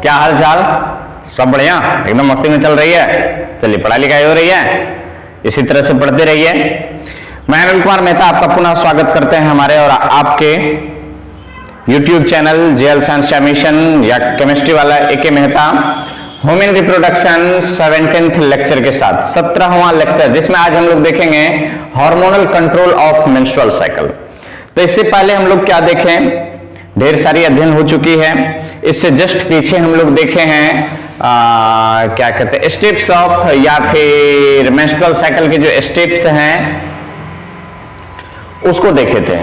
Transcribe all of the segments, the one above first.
क्या हाल चाल? सब बढ़िया, एकदम मस्ती में चल रही है। चलिए, पढ़ाई लिखाई हो रही है, इसी तरह से पढ़ते रहिए। मैं अनिल कुमार मेहता आपका पुनः स्वागत करते हैं हमारे और आपके YouTube channel JL science mission या केमिस्ट्री वाला AK Mehta human reproduction 17th lecture के साथ 17वां लेक्चर, जिसमें आज हम लोग देखेंगे hormonal control of menstrual cycle. तो इससे पहले हम लोग क्या देखें, ढेर सारी अध्ययन हो चुकी है। इससे जस्ट पीछे हम लोग देखे हैं क्या कहते हैं, स्टेप्स ऑफ या फिर मेंस्ट्रुअल साइकिल के जो स्टेप्स हैं उसको देखे थे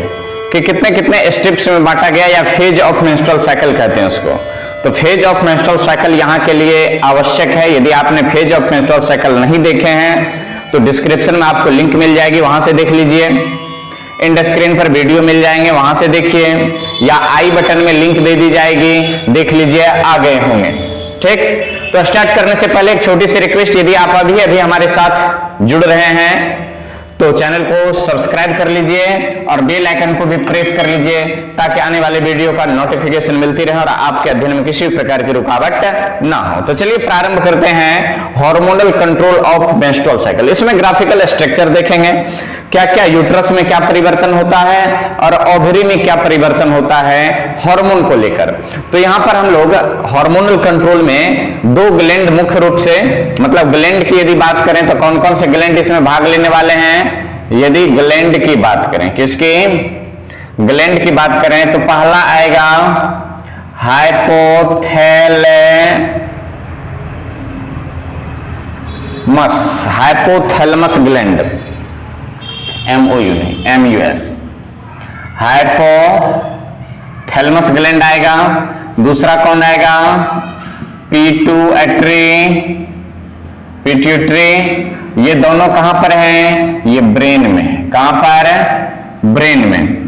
कि कितने कितने स्टेप्स में बांटा गया, या फेज ऑफ मेंस्ट्रुअल साइकिल कहते हैं उसको। तो फेज ऑफ मेंस्ट्रुअल साइकिल यहाँ के लिए आवश्यक है। यदि आपने फेज ऑफ मेंस्ट्रुअल साइकिल नहीं देखे हैं तो डिस्क्रिप्शन में आपको लिंक मिल जाएगी, वहां से देख लीजिए। इंड स्क्रीन पर वीडियो मिल जाएंगे, वहां से देखिए, या आई बटन में लिंक दे दी जाएगी, देख लीजिए, आ गए होंगे। ठीक, तो स्टार्ट करने से पहले एक छोटी सी रिक्वेस्ट, यदि आप अभी हमारे साथ जुड़ रहे हैं तो चैनल को सब्सक्राइब कर लीजिए और बेल आइकन को भी प्रेस कर लीजिए, ताकि आने वाले वीडियो का नोटिफिकेशन मिलती रहे और आपके अध्ययन में किसी प्रकार की रुकावट ना हो। तो चलिए प्रारंभ करते हैं hormonal control of menstrual cycle. इसमें ग्राफिकल स्ट्रक्चर देखेंगे, क्या क्या यूट्रस में क्या परिवर्तन होता है और ओवरी में क्या परिवर्तन होता है हार्मोन को लेकर। तो यहां पर हम लोग हार्मोनल कंट्रोल में दो ग्लैंड मुख्य रूप से, मतलब ग्लैंड की यदि बात करें तो कौन कौन से ग्लैंड इसमें भाग लेने वाले हैं। यदि ग्लैंड की बात करें, किसकी ग्लैंड की बात करें, तो पहला आएगा हाइपोथैलेमस ग्लैंड, MOU नहीं, MUS, हाइपोथैलेमस ग्लैंड आएगा। दूसरा कौन आएगा, पिट्यूटरी। ये दोनों कहां पर हैं, ये ब्रेन में। कहां पर, ब्रेन में।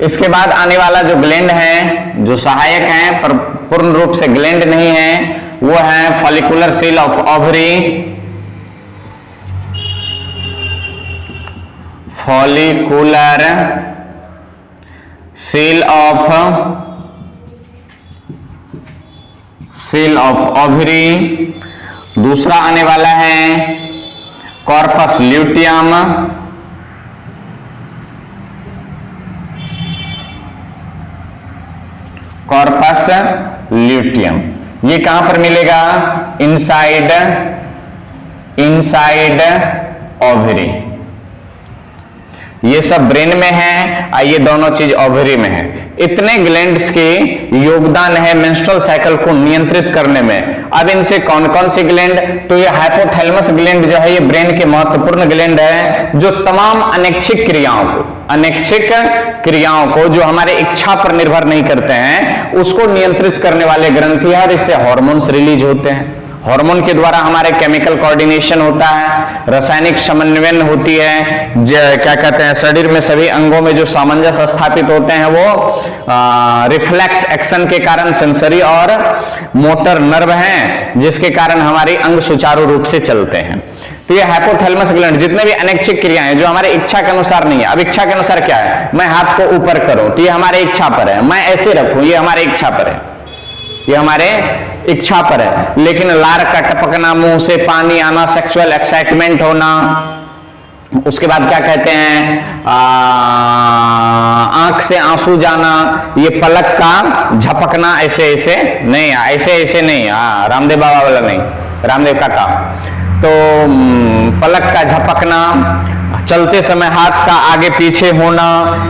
इसके बाद आने वाला जो ग्लैंड है, जो सहायक हैं पर पूर्ण रूप से ग्लैंड नहीं है, वो है follicular cell of ovary, follicular cell of ovary. दूसरा आने वाला है कॉर्पस ल्यूटियम, कॉर्पस ल्यूटियम। ये कहां पर मिलेगा, इनसाइड ओवरी। ये सब ब्रेन में है और ये दोनों चीज ओवरी में है। इतने ग्लैंड्स के योगदान है मेंस्ट्रुअल साइकिल को नियंत्रित करने में। अब इनसे कौन कौन से ग्लैंड, तो ये हाइपोथैलेमस ग्लैंड जो है ये ब्रेन के महत्वपूर्ण ग्लैंड है, जो तमाम अनैच्छिक क्रियाओं को जो हमारे इच्छा पर निर्भर नहीं करते हैं उसको नियंत्रित करने वाले ग्रंथि है, और इससे हार्मोन्स रिलीज होते हैं। हार्मोन के द्वारा हमारे केमिकल कोऑर्डिनेशन होता है, रासायनिक समन्वयन होती है, क्या कहते हैं, शरीर में सभी अंगों में जो सामंजस्य स्थापित होते हैं वो रिफ्लेक्स एक्शन के कारण सेंसरी और मोटर नर्व हैं, जिसके कारण हमारे अंग सुचारू रूप से चलते हैं। तो ये हाइपोथैलेमस ग्लैंड जितने भी अनैच्छिक क्रियाएं जो हमारे इच्छा के अनुसार नहीं है। अब इच्छा के अनुसार क्या है, मैं हाथ को ऊपर करूं तो ये हमारे इच्छा पर है, मैं ऐसे रखूं ये हमारे इच्छा पर है, ये हमारे इच्छा पर है। लेकिन लार का टपकना, मुंह से पानी आना, सेक्सुअल एक्साइटमेंट होना, उसके बाद क्या कहते हैं, आंख से आंसू जाना, ये पलक का झपकना, ऐसे ऐसे नहीं, ऐसे नहीं, रामदेव बाबा वाला नहीं, रामदेव काका। तो पलक का झपकना, चलते समय हाथ का आगे पीछे होना,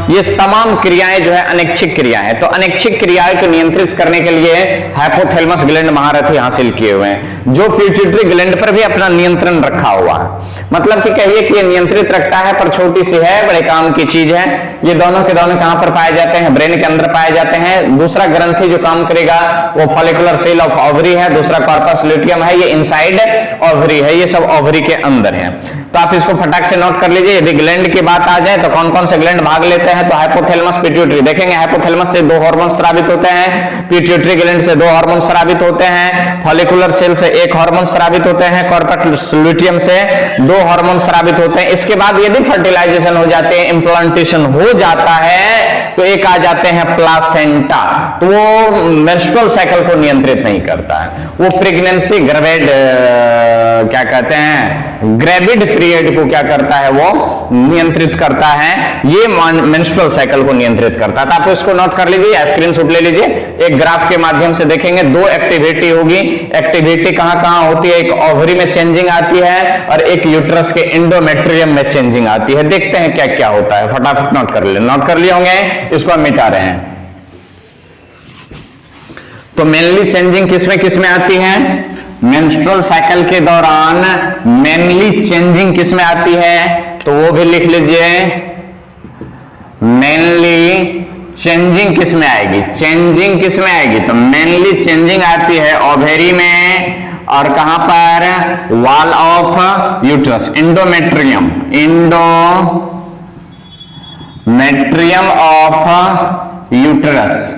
ये तमाम क्रियाएं जो है अनैच्छिक क्रियाएं हैं। तो अनैच्छिक क्रियाएं को नियंत्रित करने के लिए हाइपोथैलेमस ग्लैंड महारथी हासिल किए हुए हैं, जो पिट्यूटरी ग्लैंड पर भी अपना नियंत्रण रखा हुआ है। मतलब कि कहिए कि ये नियंत्रित रखता है, पर छोटी सी है, बड़े काम की चीज है। ये दोनों के दोनों कहां पर पाए जाते हैं, ब्रेन के अंदर पाए जाते हैं। दूसरा ग्रंथि जो काम करेगा वो फॉलिकुलर सेल ऑफ ओवरी है, दूसरा कॉर्पस ल्यूटियम है, ये इनसाइड ओवरी है, ये सब ओवरी के अंदर है। तो आप इसको फटाक से नोट कर लीजिए। यदि ग्लैंड की बात आ जाए तो कौन कौन से ग्लैंड भाग लेते हैं, तो हाइपोथैलेमस, पिट्यूटरी। देखेंगे हाइपोथैलेमस से 2 हार्मोन स्रावित होते हैं, पिट्यूटरी ग्लैंड से 2 हार्मोन स्रावित होते हैं, फॉलिकुलर सेल से 1 हार्मोन स्रावित होते हैं, कॉर्पस ल्यूटियम से 2 हार्मोन स्रावित होते हैं। इसके बाद यदि फर्टिलाइजेशन हो जाते हैं, इंप्लांटेशन हो जाता है, तो एक आ जाते हैं प्लासेंटा, तो वो मेंस्ट्रुअल साइकिल को नियंत्रित नहीं करता है, वो प्रेगनेंसी क्या कहते हैं ग्रेविड पीरियड को क्या करता है, वो नियंत्रित करता है, ये मेंस्ट्रुअल साइकिल को नियंत्रित करता है। तो आप इसको नोट कर लीजिए, स्क्रीनशॉट ले लीजिए, एक ग्राफ के माध्यम से देखेंगे, दो एक्टिविटी होगी। एक्टिविटी कहां कहां होती है, एक ओवरी में चेंजिंग आती है और एक यूट्रस के एंडोमेट्रियम में चेंजिंग आती है। देखते हैं क्या क्या होता है, फटाफट नोट कर ले, नोट कर लिए होंगे, इसको हम मिटा रहे हैं। तो मेनली चेंजिंग किसमें आती है, मेंस्ट्रुअल साइकिल के दौरान मेनली चेंजिंग किसमें आती है, तो वो भी लिख लीजिए, मेनली चेंजिंग किसमें आएगी, चेंजिंग किसमें आएगी, तो मेनली चेंजिंग आती है ओवेरी में और कहां पर, wall of uterus, endometrium of uterus.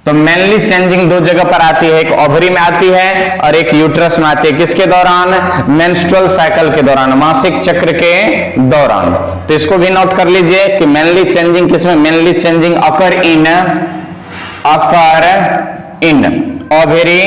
तो मेनली चेंजिंग दो जगह पर आती है, एक ओवरी में आती है और एक यूट्रस में आती है, किसके दौरान, मेंस्ट्रुअल साइकिल के दौरान, मासिक चक्र के दौरान। तो इसको भी नोट कर लीजिए कि मेनली चेंजिंग किसमें, mainly changing occur in ovary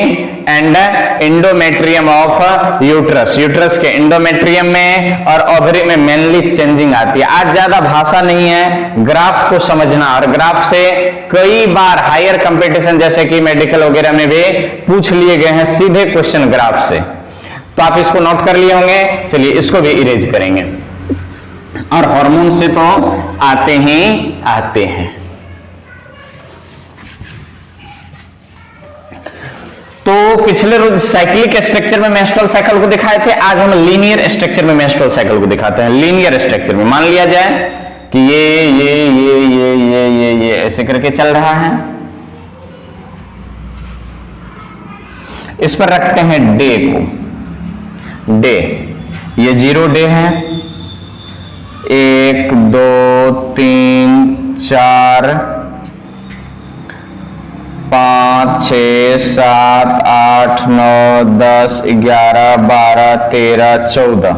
and endometrium of uterus, uterus के एंडोमेट्रियम में और ओवरी में मेनली चेंजिंग आती है। आज ज्यादा भाषा नहीं है, ग्राफ को समझना, और ग्राफ से कई बार हायर कंपटीशन जैसे कि मेडिकल वगैरह में भी पूछ लिए गए हैं सीधे क्वेश्चन ग्राफ से, तो आप इसको नोट कर लिए होंगे। चलिए इसको भी इरेज करेंगे, और हार्मोन से तो आते ही आते हैं। तो पिछले रोज साइक्लिक स्ट्रक्चर में मेंस्ट्रुअल साइकिल को दिखाए थे, आज हम लीनियर स्ट्रक्चर में मेंस्ट्रुअल साइकिल को दिखाते हैं। लीनियर स्ट्रक्चर में मान लिया जाए कि ये ऐसे करके चल रहा है, इस पर रखते हैं डे को, डे, ये 0 डे है, 1 2 3 4 5 6 7 8 9 10 11 12 13 14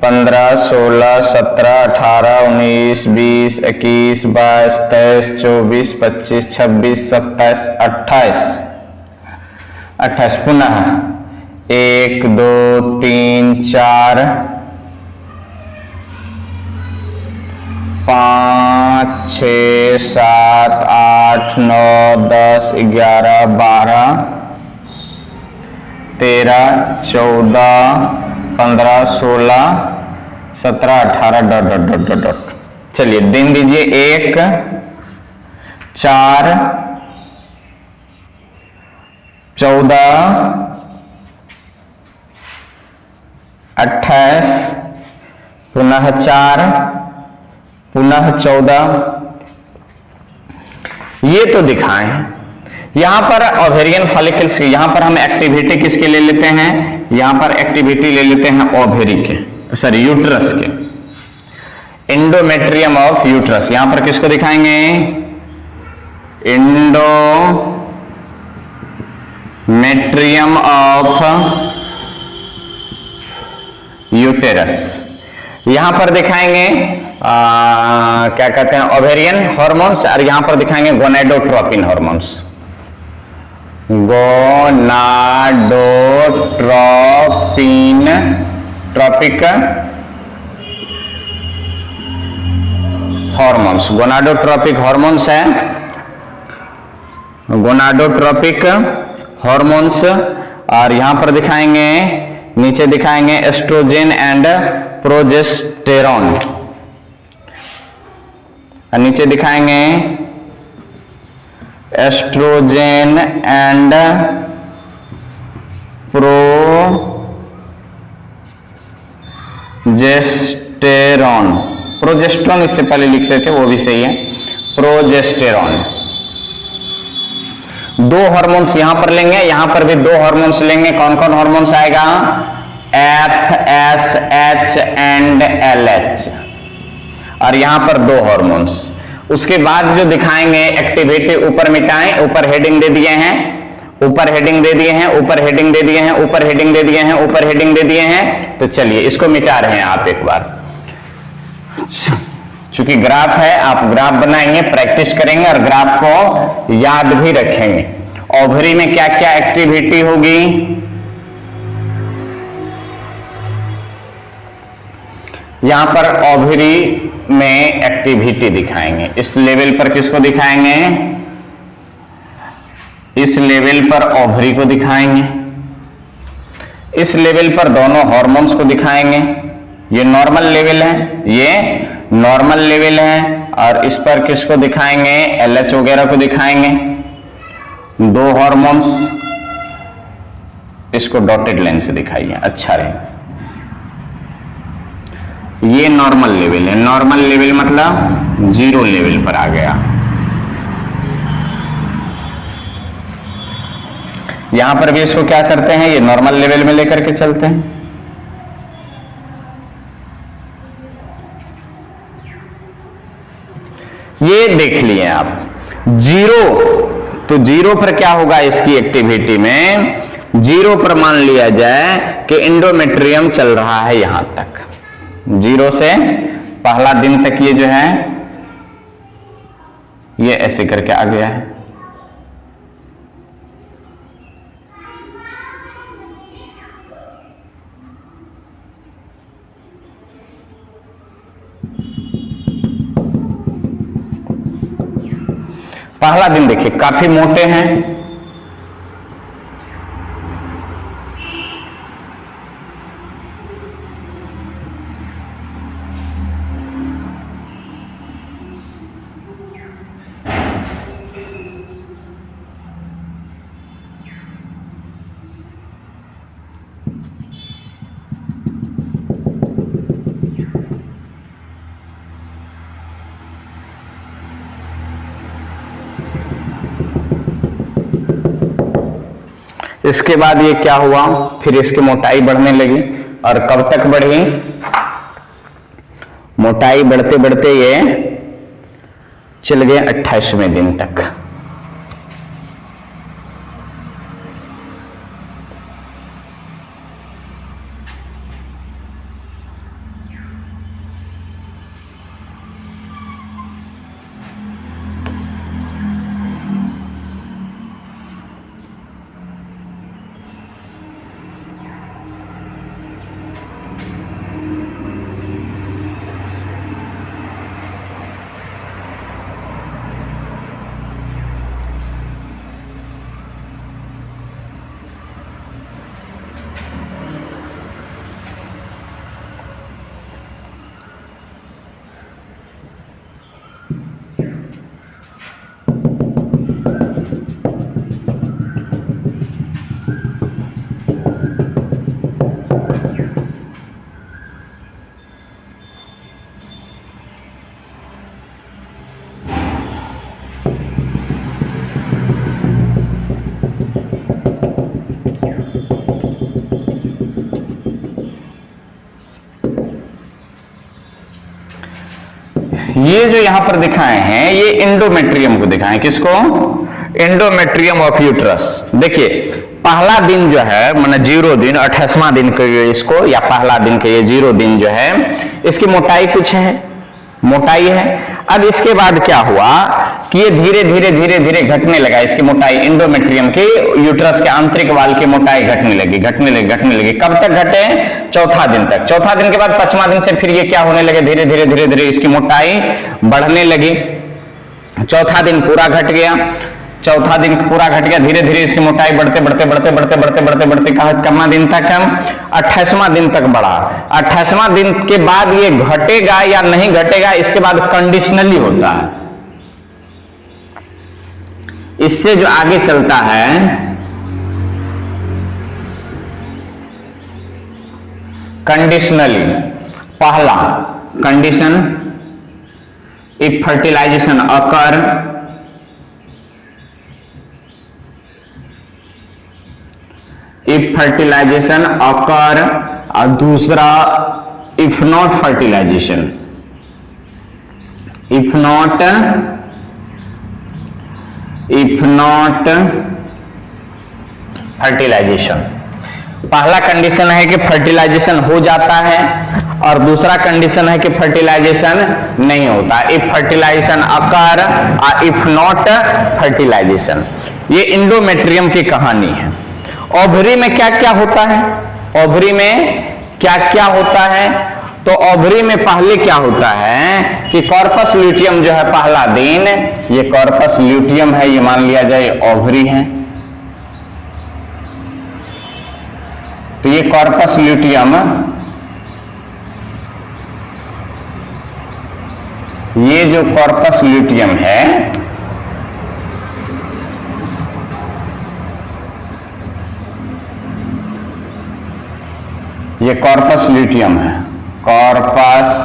15 16 17 18 19 20 21 22 23 24 25 26 27 28 पुनः 1 2 3 4 5 6 7 8 9 10 11 12 13 14 15 16 17 18 dot dot dot dot dot. चलिए दिन दीजिए, 1 4 14 28 पुनः 4 पुनः 14। ये तो दिखाएं, यहां पर ओवेरियन फॉलिकल्स, यहां पर हम एक्टिविटी किसके ले लेते हैं, यहां पर एक्टिविटी ले लेते हैं ओवेरी के, सॉरी यूट्रस के, एंडोमेट्रियम ऑफ यूट्रस। यहां पर किसको दिखाएंगे, एंडोमेट्रियम ऑफ यूटेरस। यहां पर दिखाएंगे क्या कहते हैं ओवेरियन हॉर्मोन्स, और यहां पर दिखाएंगे gonadotropin hormones, tropic hormones, gonadotropic hormones है, गोनाडोट्रोपिक हॉर्मोन्स। और यहां पर दिखाएंगे, नीचे दिखाएंगे एस्ट्रोजन एंड प्रोजेस्टेरॉन, और नीचे दिखाएंगे एस्ट्रोजन एंड प्रोजेस्टेरॉन, प्रोजेस्टेरॉन इससे पहले लिखते थे, वो भी सही है, प्रोजेस्टेरॉन। दो हार्मोन्स यहां पर लेंगे, यहां पर भी दो हार्मोन्स लेंगे। कौन कौन हार्मोन्स आएगा, FSH एंड LH, और यहां पर दो हार्मोन्स। उसके बाद जो दिखाएंगे एक्टिविटी, ऊपर मिटाएं, ऊपर हेडिंग दे दिए हैं, ऊपर हेडिंग दे दिए हैं, ऊपर हेडिंग दे दिए हैं, ऊपर हेडिंग दे दिए हैं, ऊपर हेडिंग दे दिए हैं। तो चलिए इसको मिटा रहे हैं आप एक बार। चूंकि ग्राफ है, आप ग्राफ बनाएंगे, प्रैक्टिस करेंगे और ग्राफ को याद भी रखेंगे। ओवरी में क्या क्या एक्टिविटी होगी, यहां पर ओवरी में एक्टिविटी दिखाएंगे। इस लेवल पर किसको दिखाएंगे, इस लेवल पर ओवरी को दिखाएंगे, इस लेवल पर दोनों हार्मोन्स को दिखाएंगे। ये नॉर्मल लेवल है, ये नॉर्मल लेवल है, और इस पर किसको दिखाएंगे, एलएच वगैरह को दिखाएंगे, दो हार्मोन्स। इसको डॉटेड लाइन से दिखाइए, अच्छा रहे। ये नॉर्मल लेवल है, नॉर्मल लेवल मतलब जीरो लेवल पर आ गया। यहां पर भी इसको क्या करते हैं, ये नॉर्मल लेवल में लेकर के चलते हैं। ये देख लिए आप जीरो, तो जीरो पर क्या होगा, इसकी एक्टिविटी में जीरो पर मान लिया जाए कि एंडोमेट्रियम चल रहा है यहां तक, जीरो से पहला दिन तक ये जो है ये ऐसे करके आ गया है। पहला दिन देखिए काफी मोटे हैं, इसके बाद ये क्या हुआ, फिर इसकी मोटाई बढ़ने लगी, और कब तक बढ़ी, मोटाई बढ़ते बढ़ते ये चल गए 28वें दिन तक। ये जो यहां पर दिखाए हैं ये एंडोमेट्रियम को दिखाएं, किसको, एंडोमेट्रियम ऑफ यूट्रस। देखिए पहला दिन जो है माने जीरो दिन, 28वां दिन के इसको, या पहला दिन के ये जीरो दिन जो है, इसकी मोटाई कुछ है, मोटाई है। अब इसके बाद क्या हुआ कि ये धीरे धीरे धीरे धीरे घटने लगा, इसकी मोटाई एंडोमेट्रियम के यूट्रस के आंतरिक वाल की मोटाई घटने लगी, घटने लगी, घटने लगी। कब तक घटे, चौथा दिन तक। चौथा दिन के बाद 5वां दिन से फिर ये क्या होने लगे, धीरे धीरे धीरे धीरे इसकी मोटाई बढ़ने लगी। चौथा दिन पूरा घट गया, चौथा दिन पूरा घट गया, धीरे धीरे इसकी मोटाई बढ़ते बढ़ते बढ़ते बढ़ते बढ़ते बढ़ते बढ़ते कितना दिन तक, हम 28वां दिन तक बढ़ा। 28वां दिन के बाद ये घटेगा या नहीं घटेगा, इसके बाद कंडीशनली होता है। इससे जो आगे चलता है कंडीशनली, पहला condition, if fertilisation occur, if fertilisation occur, और दूसरा if not fertilisation, if not fertilisation. पहला कंडीशन है कि फर्टिलाइजेशन हो जाता है, और दूसरा कंडीशन है कि फर्टिलाइजेशन नहीं होता, if fertilisation occur, if not fertilization. ये इंडोमेट्रियम की कहानी है। ओवरी में क्या क्या होता है, ओवरी में क्या क्या होता है? तो ओवरी में पहले क्या होता है कि कॉर्पस ल्यूटियम जो है पहला दिन, ये कॉर्पस ल्यूटियम है, ये मान लिया जाए ओवरी है। तो ये कॉर्पस ल्यूटियम, ये जो कॉर्पस ल्यूटियम है ये कॉर्पस ल्यूटियम है, कॉर्पस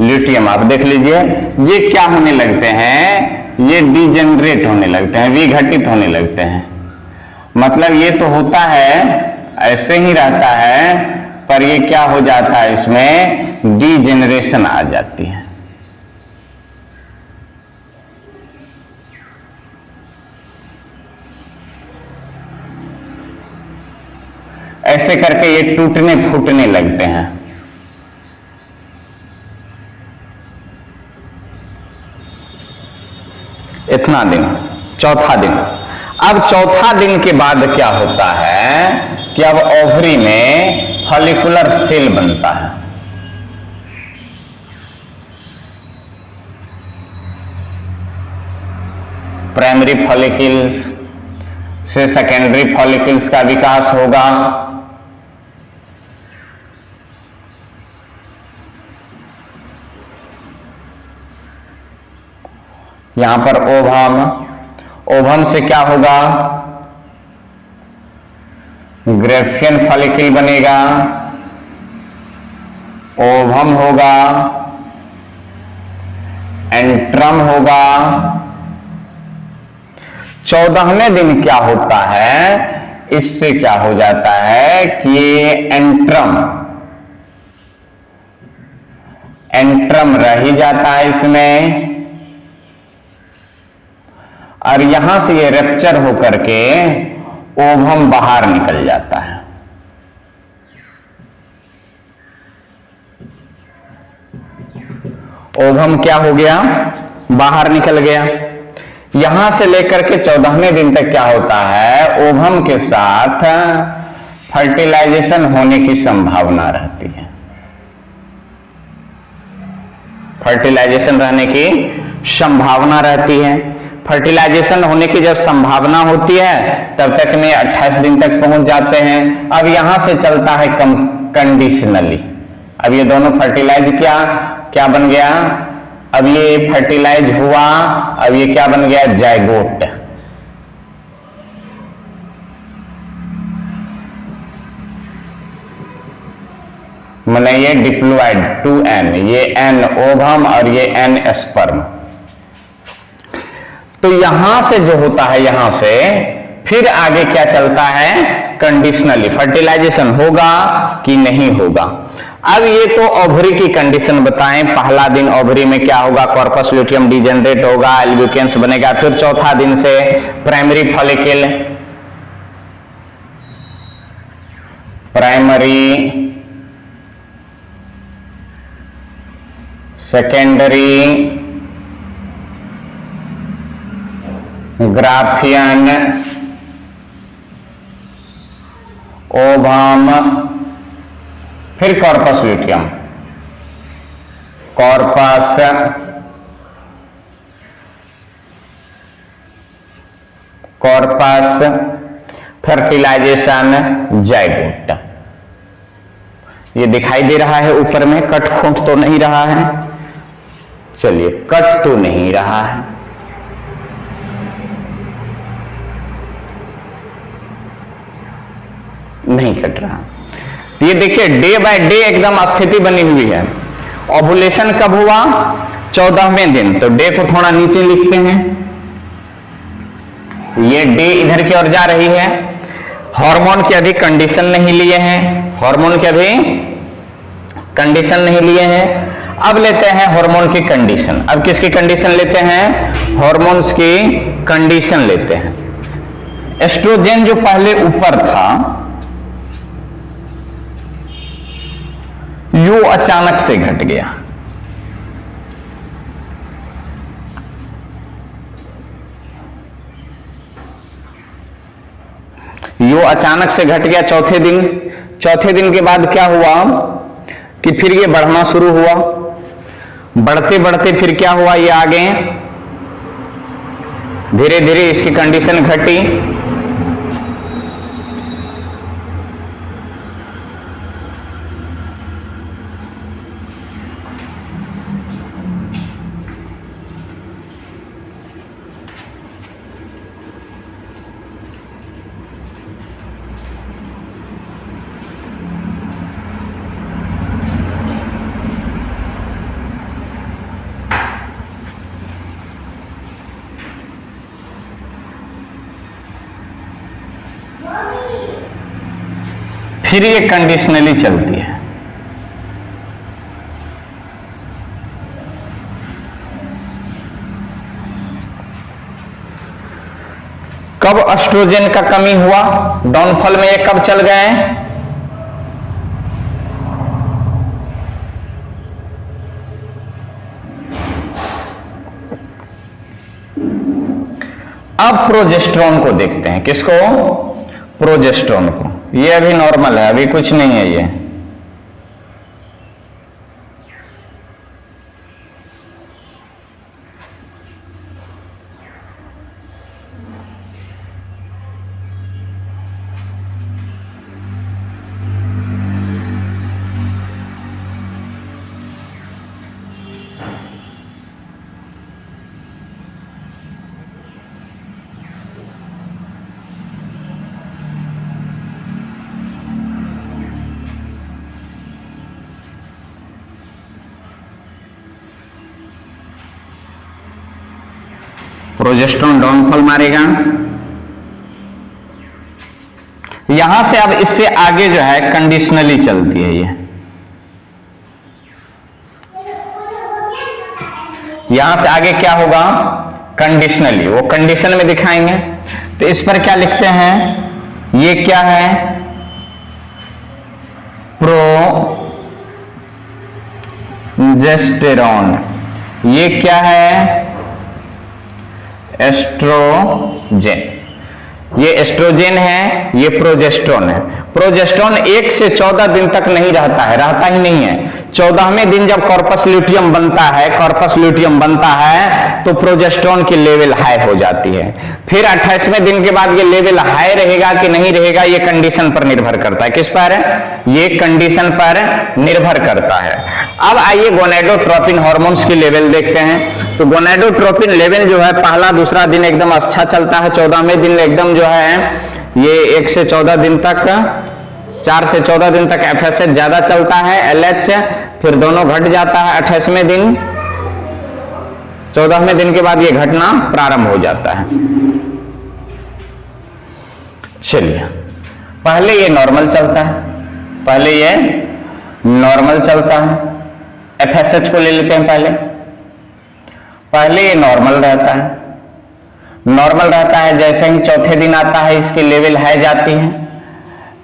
ल्यूटियम। आप देख लीजिए ये क्या होने लगते हैं, ये डिजेनरेट होने लगते हैं, विघटित होने लगते हैं। मतलब ये तो होता है ऐसे ही रहता है, पर ये क्या हो जाता है, इसमें डिजेनरेशन आ जाती है। ऐसे करके ये टूटने फूटने लगते हैं। इतना दिन, चौथा दिन। अब चौथा दिन के बाद क्या होता है कि अब ओवरी में फॉलिकुलर सेल बनता है। प्राइमरी फॉलिकल्स से सेकेंडरी फॉलिकल्स का विकास होगा। यहां पर ओवम, ओवम से क्या होगा, ग्रेफियन फॉलिकल बनेगा, ओवम होगा, एंट्रम होगा। 14वें दिन क्या होता है, इससे क्या हो जाता है कि ये एंट्रम रह ही जाता है इसमें, और यहां से ये रप्चर होकर के ओवम बाहर निकल जाता है। ओवम क्या हो गया, बाहर निकल गया। यहां से लेकर के 14वें दिन तक क्या होता है, ओवम के साथ फर्टिलाइजेशन होने की संभावना रहती है। फर्टिलाइजेशन रहने की संभावना रहती है। फर्टिलाइजेशन होने की जब संभावना होती है तब तक में 28 दिन तक पहुंच जाते हैं। अब यहां से चलता है कंडीशनली। अब ये दोनों फर्टिलाइज क्या बन गया, अब ये फर्टिलाइज हुआ, अब ये क्या बन गया, जायगोट। माने ये डिप्लॉयड 2n, ये n ओवम और ये n स्पर्म। तो यहां से जो होता है, यहां से फिर आगे क्या चलता है, कंडीशनली फर्टिलाइजेशन होगा कि नहीं होगा। अब ये तो ओवरी की कंडीशन बताएं। पहला दिन ओवरी में क्या होगा, कॉर्पस ल्यूटियम डिजेनरेट होगा, एल्ब्यूकेंस बनेगा। फिर चौथा दिन से primary follicle, primary, secondary, Graafian, ovum, फिर corpus luteum, corpus, fertilisation, zygote. ये दिखाई दे रहा है ऊपर में, कट खोट तो नहीं रहा है, चलिए कट तो नहीं रहा है। नहीं कट रहा। तो ये देखिए डे बाय डे एकदम स्थिति बनी हुई है। ओवुलेशन कब हुआ, 14वें दिन। तो डे को थोड़ा नीचे लिखते हैं, ये डे इधर की ओर जा रही है। हार्मोन के अभी कंडीशन नहीं लिए हैं, हार्मोन के अभी कंडीशन नहीं लिए हैं। अब लेते हैं हार्मोन की कंडीशन। अब किसकी कंडीशन लेते हैं, हार्मोन्स की कंडीशन लेते हैं। एस्ट्रोजन जो पहले ऊपर था, U अचानक से घट गया, U अचानक से घट गया चौथे दिन। चौथे दिन के बाद क्या हुआ कि फिर ये बढ़ना शुरू हुआ, बढ़ते बढ़ते फिर क्या हुआ, ये आगे धीरे धीरे इसकी कंडीशन घटी, फिर ये कंडीशनली चलती है। कब एस्ट्रोजन का कमी हुआ, डाउनफॉल में ये कब चल गए, अब प्रोजेस्टेरोन को देखते हैं। किसको? प्रोजेस्टेरोन को। ये अभी नॉर्मल है, अभी कुछ नहीं है ये। प्रोजेस्टेरोन डाउनफॉल मारेगा। यहां से अब इससे आगे जो है कंडीशनली चलती है ये। यहां से आगे क्या होगा? कंडीशनली। वो कंडीशन में दिखाएंगे। तो इस पर क्या लिखते हैं? ये क्या है? प्रोजेस्टेरोन। ये क्या है? एस्ट्रोजेन। ये एस्ट्रोजेन है, ये प्रोजेस्टेरोन है। प्रोजेस्टेरोन 1 से 14 दिन तक नहीं रहता है, रहता ही नहीं है। 14वें दिन जब कॉर्पस ल्यूटियम बनता है, कॉर्पस ल्यूटियम बनता है तो प्रोजेस्टेरोन की लेवल हाई हो जाती है। फिर 28वें दिन के बाद ये लेवल हाई रहेगा कि नहीं रहेगा, ये कंडीशन पर निर्भर करता है। किस पर? ये कंडीशन पर निर्भर करता है। अब आइए गोनेडोट्रोपिन हार्मोन्स की लेवल देखते हैं। तो गोनेडोट्रोपिन लेवल जो है पहला दूसरा दिन एकदम अच्छा चलता है। 14वें दिन एकदम जो है ये 1 से 14 दिन तक, 4 से 14 दिन तक एफएसएच ज्यादा चलता है, एलएच फिर दोनों घट जाता है 28वें दिन। 14वें दिन के बाद ये घटना प्रारंभ हो जाता है। चलिए, पहले ये नॉर्मल चलता है, पहले ये नॉर्मल चलता है। एफएसएच को ले लेते हैं पहले ये नॉर्मल रहता है। नॉर्मल रहता है, जैसे ही चौथे दिन आता है इसकी लेवल हाई जाती है,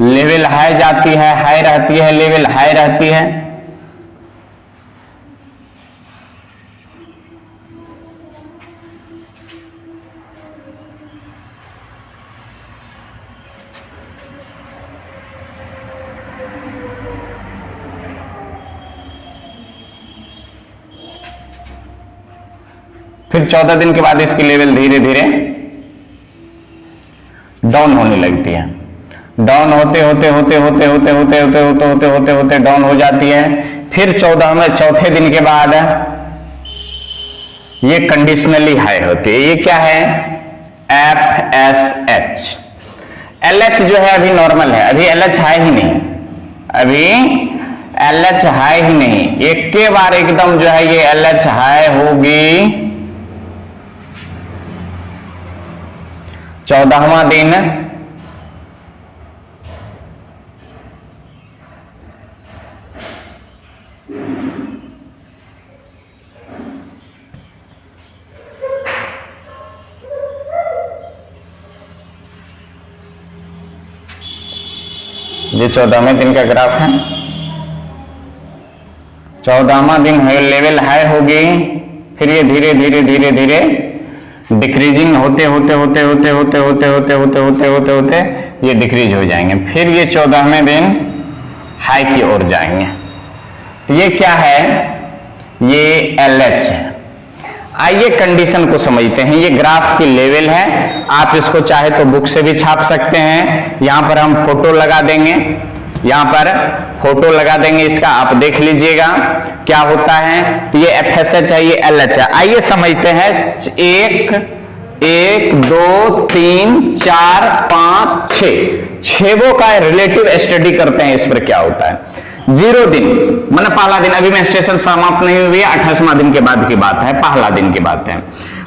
लेवल हाई जाती है, हाई रहती है, लेवल हाई रहती है। फिर 14 दिन के बाद इसकी लेवल धीरे धीरे डाउन होने लगती है। डाउन होते होते होते होते होते होते होते होते होते होते होते डाउन हो जाती है। फिर 14वें चौथे दिन के बाद ये कंडीशनली हाई होती है। ये क्या है? एफएसएच। एलएच जो है अभी नॉर्मल है, अभी एलएच हाई ही नहीं, अभी एलएच हाई ही नहीं। एक के बार एकदम जो है ये एलएच हाई होगी 14वां दिन। ये 14वें दिन का ग्राफ है। 14वां दिन लेवल हाई होगी, फिर ये धीरे धीरे धीरे धीरे डिक्रीजिंग होते होते होते होते होते होते होते होते होते होते होते ये डिक्रीज हो जाएंगे, फिर ये 14वें दिन हाई की ओर जाएंगे। तो ये क्या है, ये LH है। आइए कंडीशन को समझते हैं। ये ग्राफ की लेवल है, आप इसको चाहे तो बुक से भी छाप सकते हैं। यहां पर हम फोटो लगा देंगे, यहां पर फोटो लगा देंगे इसका, आप देख लीजिएगा क्या होता है। तो ये FSH है, ये LH है। आइए समझते हैं। 1 2 3 4 5 6 का रिलेटिव स्टडी करते हैं। इस पर क्या होता है, 0 दिन मतलब पहला दिन, अभी मेंस्ट्रुएशन समाप्त नहीं हुई है, 28वां दिन के बाद की बात है, पहला दिन की बात है।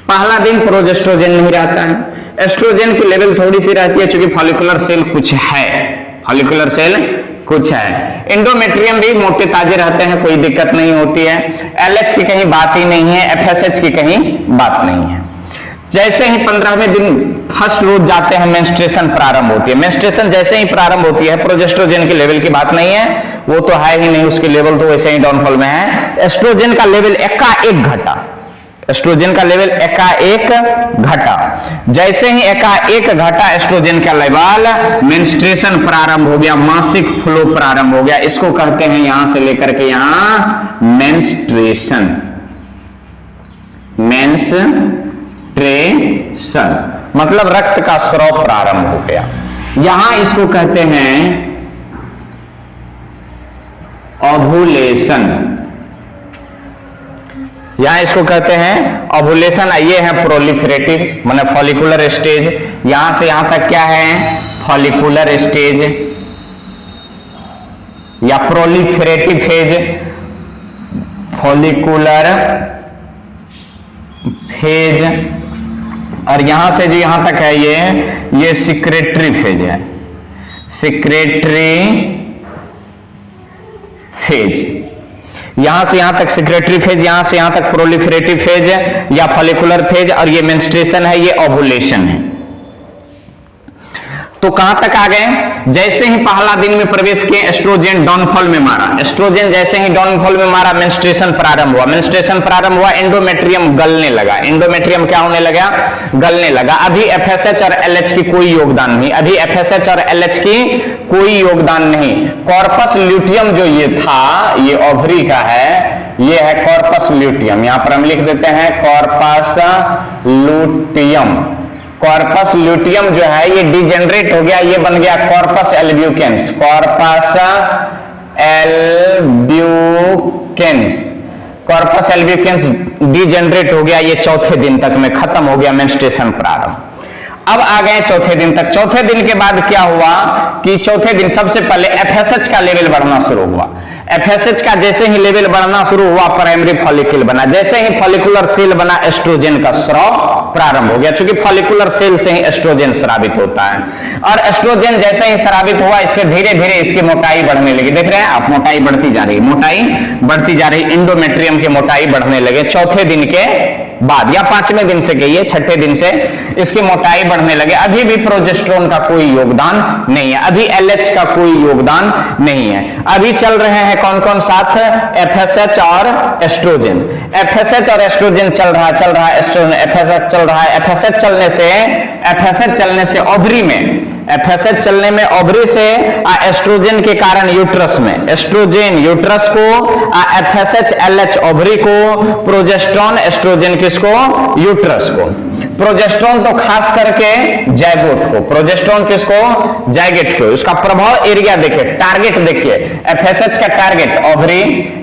पहला दिन प्रोजेस्ट्रोजन नहीं रहता है, एस्ट्रोजन की लेवल थोड़ी सी रहती है, क्योंकि फॉलिकुलर सेल कुछ है, फॉलिकुलर सेल कुछ है। एंडोमेट्रियम भी मोटे ताजे रहते हैं, कोई दिक्कत नहीं होती है। LH की कहीं बात ही नहीं है, FSH की कहीं बात नहीं है। जैसे ही 15वें दिन फर्स्ट रोज जाते हैं, मेंस्ट्रुएशन प्रारंभ होती है। मेंस्ट्रुएशन जैसे ही प्रारंभ होती है, प्रोजेस्ट्रोजन की लेवल की बात नहीं है, वो तो है ही नहीं, उसकी लेवल तो वैसे ही डाउनफॉल में है। एस्ट्रोजन का लेवल एकाएक घटा, एस्ट्रोजन का लेवल एकाएक घटा। जैसे ही एकाएक घटा एस्ट्रोजन का लेवल, मेंस्ट्रुएशन प्रारंभ हो गया, मासिक फ्लो प्रारंभ हो गया। इसको कहते हैं यहां से लेकर के यहां मेंस्ट्रुएशन, मतलब रक्त का स्राव प्रारंभ हो गया। यहां इसको कहते हैं ओव्यूलेशन, यहां इसको कहते हैं ओव्यूलेशन। ये है प्रोलिफरेटिव मतलब फॉलिकुलर स्टेज। यहां से यहां तक क्या है, फॉलिकुलर स्टेज या प्रोलिफरेटिव फेज, फॉलिकुलर फेज। और यहां से जो यहां तक है ये सिक्रेटरी फेज है, सिक्रेटरी फेज। यहां से यहां तक सिक्रेटरी फेज, यहां से यहां तक प्रोलिफरेटिव फेज या फॉलिकुलर फेज, और ये मेंस्ट्रुएशन है, ये ओव्यूलेशन है। तो कहां तक आ गए, जैसे ही पहला दिन में प्रवेश किए एस्ट्रोजन डाउनफॉल में मारा, एस्ट्रोजन जैसे ही डाउनफॉल में मारा, मेंस्ट्रुएशन प्रारंभ हुआ, मेंस्ट्रुएशन प्रारंभ हुआ, एंडोमेट्रियम गलने लगा, एंडोमेट्रियम क्या होने लगा, गलने लगा। अभी FSH और LH की कोई योगदान नहीं, अभी FSH और LH की कोई योगदान नहीं। कॉर्पस ल्यूटियम जो ये था, ये ओवरी का है, ये है कॉर्पस ल्यूटियम। यहां पर हम लिख देते हैं कॉर्पस ल्यूटियम। कॉर्पस ल्यूटियम जो है ये डिजेनरेट हो गया, ये बन गया कॉर्पस एल्ब्यूकेंस, कॉर्पस एल्ब्यूकेंस, कॉर्पस एल्ब्यूकेंस डिजेनरेट हो गया। ये चौथे दिन तक में खत्म हो गया मेंस्ट्रुएशन प्रारंभ। अब आ गए चौथे दिन तक। चौथे दिन के बाद क्या हुआ कि चौथे दिन सबसे पहले FSH का लेवल बढ़ना शुरू हुआ। FSH का जैसे ही लेवल बढ़ना शुरू हुआ, प्राइमरी फॉलिकल बना। जैसे ही फॉलिकुलर सेल बना, एस्ट्रोजन का स्राव प्रारंभ हो गया, क्योंकि फॉलिकुलर सेल से ही एस्ट्रोजन स्रावित होता है। और एस्ट्रोजन जैसे ही स्रावित हुआ, इससे धीरे धीरे इसकी मोटाई बढ़ने लगी। देख रहे हैं आप, मोटाई बढ़ती जा रही, मोटाई बढ़ती जा रही, एंडोमेट्रियम की मोटाई बढ़ने लगे चौथे दिन के बाद, या 5वें दिन से कहिए, 6ठे दिन से इसकी मोटाई बढ़ने लगे। अभी भी प्रोजेस्टेरोन का कोई योगदान नहीं है, अभी LH का कोई योगदान नहीं है। अभी चल रहे हैं कौन कौन साथ, FSH और एस्ट्रोजन। FSH और एस्ट्रोजन चल रहा है, एस्ट्रोजन FSH चल रहा है। FSH चलने से ओवरी में, FSH चलने में ओवरी से, एस्ट्रोजन के कारण यूट्रस में, एस्ट्रोजन यूट्रस को, FSH LH ओवरी को, प्रोजेस्टेरोन एस्ट्रोजन किसको, यूट्रस को। प्रोजेस्टेरोन तो खास करके जायगोट को, प्रोजेस्टेरोन किसको, जायगोट को। उसका प्रभाव एरिया देखिए, टारगेट देखिए, FSH का टारगेट ओवरी,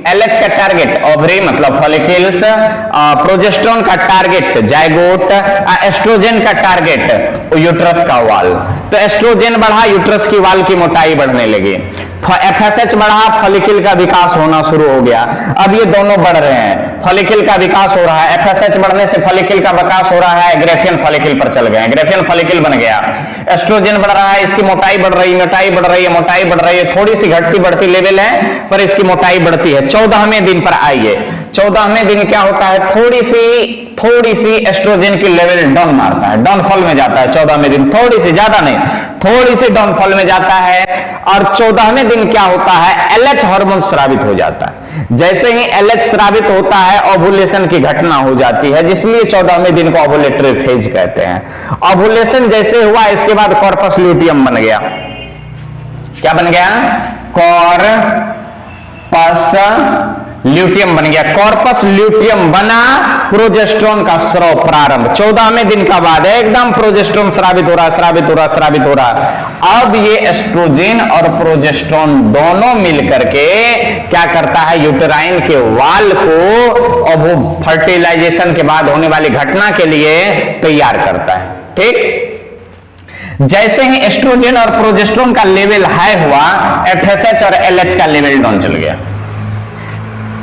LH का टारगेट ओवरी मतलब फॉलिकल्स, प्रोजेस्टेरोन का टारगेट जायगोट, एस्ट्रोजन का टारगेट यूट्रस का वाल। तो एस्ट्रोजन बढ़ा, यूट्रस की वाल की मोटाई बढ़ने लगी। FSH बढ़ा, फॉलिकल का विकास होना शुरू हो गया। अब ये दोनों बढ़ रहे हैं, फॉलिकल का विकास हो रहा है। FSH बढ़ने से फॉलिकल का विकास हो रहा है, ग्रेफियन फॉलिकल पर चल गए, ग्रेफियन फॉलिकल बन गया। एस्ट्रोजन बढ़ रहा है, इसकी मोटाई बढ़ रही है, मोटाई बढ़ रही है, मोटाई बढ़ रही है, थोड़ी सी घटती बढ़ती लेवल है, पर इसकी मोटाई बढ़ती है। 14वें दिन पर आइए, 14वें दिन क्या होता है, थोड़ी सी एस्ट्रोजन की लेवल डाउन मारता है, डाउनफॉल में जाता है 14वें दिन, थोड़ी सी, ज्यादा नहीं, थोड़ी सी डाउनफॉल में जाता है। और 14वें दिन क्या होता है, एलएच हार्मोन स्रावित हो जाता है। जैसे ही एलएच स्रावित होता है ओवुलेशन की घटना हो जाती है, जिसलिए 14वें दिन को ओवुलेटरी फेज कहते हैं। ओवुलेशन जैसे हुआ इसके बाद कॉर्पस ल्यूटियम बन गया। क्या बन गया, कॉर्पस ल्यूटियम बन गया। कॉर्पस ल्यूटियम बना, प्रोजेस्टेरोन का स्राव प्रारंभ 14वें दिन का बाद एकदम प्रोजेस्टेरोन स्रावित हो रहा, स्रावित हो रहा, स्रावित हो रहा। अब ये एस्ट्रोजन और प्रोजेस्टेरोन दोनों मिलकर के क्या करता है, यूटेराइन के वाल को और वो फर्टिलाइजेशन के बाद होने वाली घटना के लिए तैयार करता है। ठीक, जैसे ही एस्ट्रोजन और प्रोजेस्टेरोन का लेवल हाई हुआ, एफएसएच और एलएच का लेवल डाउन चल गया।